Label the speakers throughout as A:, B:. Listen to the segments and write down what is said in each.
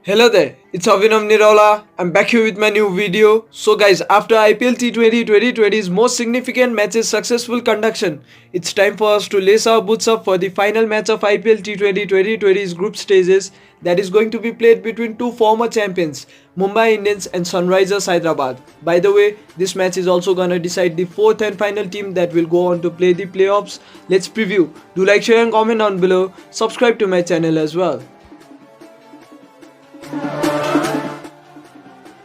A: Hello there, it's Avinav Nirola. I'm back here with my new video. So guys, after IPL T20 2020's most significant matches successful conduction, it's time for us to lace our boots up for the final match of IPL T20 2020's group stages that is going to be played between two former champions, Mumbai Indians and Sunrisers Hyderabad. By the way, this match is also gonna decide the fourth and final team that will go on to play the playoffs. Let's preview. Do like, share and comment down below. Subscribe to my channel as well.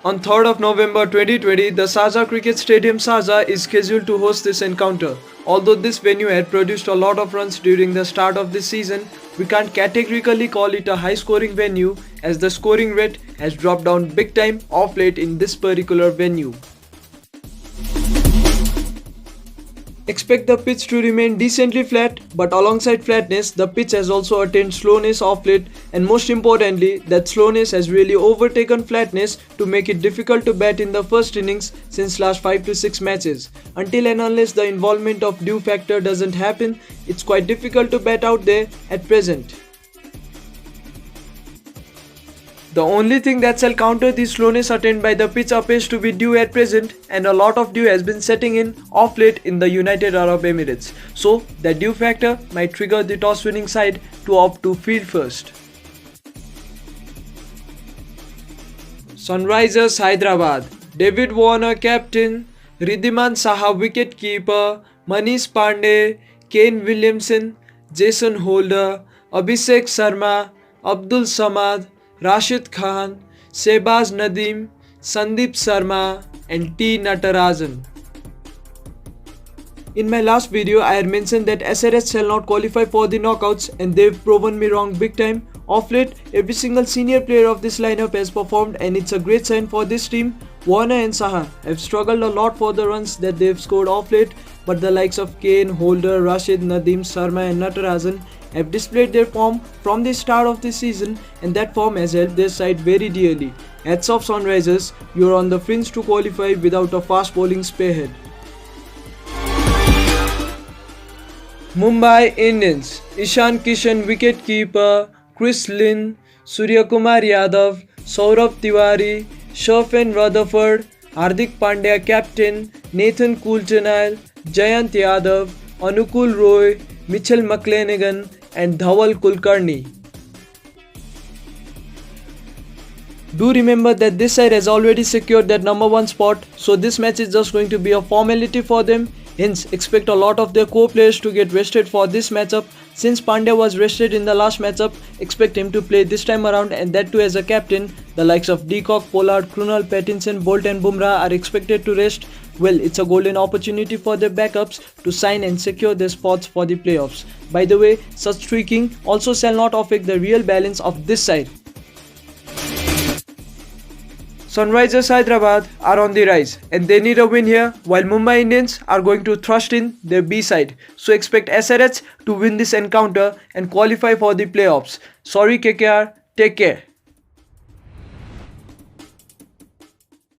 A: On 3rd of November 2020, the Sharjah Cricket Stadium Sharjah is scheduled to host this encounter. Although this venue had produced a lot of runs during the start of this season, we can't categorically call it a high-scoring venue as the scoring rate has dropped down big time of late in this particular venue. Expect the pitch to remain decently flat, but alongside flatness, the pitch has also attained slowness of late, and most importantly, that slowness has really overtaken flatness to make it difficult to bat in the first innings since last 5 to 6 matches. Until and unless the involvement of dew factor doesn't happen, it's quite difficult to bat out there at present. The only thing that shall counter the slowness attained by the pitch appears to be dew at present, and a lot of dew has been setting in of late in the United Arab Emirates. So, the dew factor might trigger the toss winning side to opt to field first. Sunrisers Hyderabad. David Warner captain, Wriddhiman Saha wicket keeper, Manish Pandey, Kane Williamson, Jason Holder, Abhishek Sharma, Abdul Samad, Rashid Khan, Shehbaz Nadeem, Sandeep Sharma and T. Natarajan. In my last video, I had mentioned that SRH shall not qualify for the knockouts, and they've proven me wrong big time. Of late, every single senior player of this lineup has performed, and it's a great sign for this team. Warner and Saha have struggled a lot for the runs that they've scored of late, but the likes of Kane, Holder, Rashid, Nadeem, Sharma and Natarajan have displayed their form from the start of the season, and that form has helped their side very dearly. Hats off Sunrisers, you're on the fringe to qualify without a fast bowling spearhead. Mumbai Indians. Ishan Kishan wicket-keeper, Chris Lynn, Suryakumar Yadav, Saurabh Tiwari, Sherfan Rutherford, Hardik Pandya captain, Nathan Coulter-Nile, Jayant Yadav, Anukul Roy, Mitchell McClenaghan and Dhawal Kulkarni. Do remember that this side has already secured that number 1 spot, so this match is just going to be a formality for them. Hence, expect a lot of their core players to get rested for this matchup. Since Pandya was rested in the last matchup, expect him to play this time around, and that too as a captain. The likes of De Kock, Pollard, Krunal, Pattinson, Bolt and Bumrah are expected to rest. Well, it's a golden opportunity for their backups to sign and secure their spots for the playoffs. By the way, such tweaking also shall not affect the real balance of this side. Sunrisers Hyderabad are on the rise and they need a win here, while Mumbai Indians are going to thrust in their B side. So expect SRH to win this encounter and qualify for the playoffs. Sorry KKR, take care.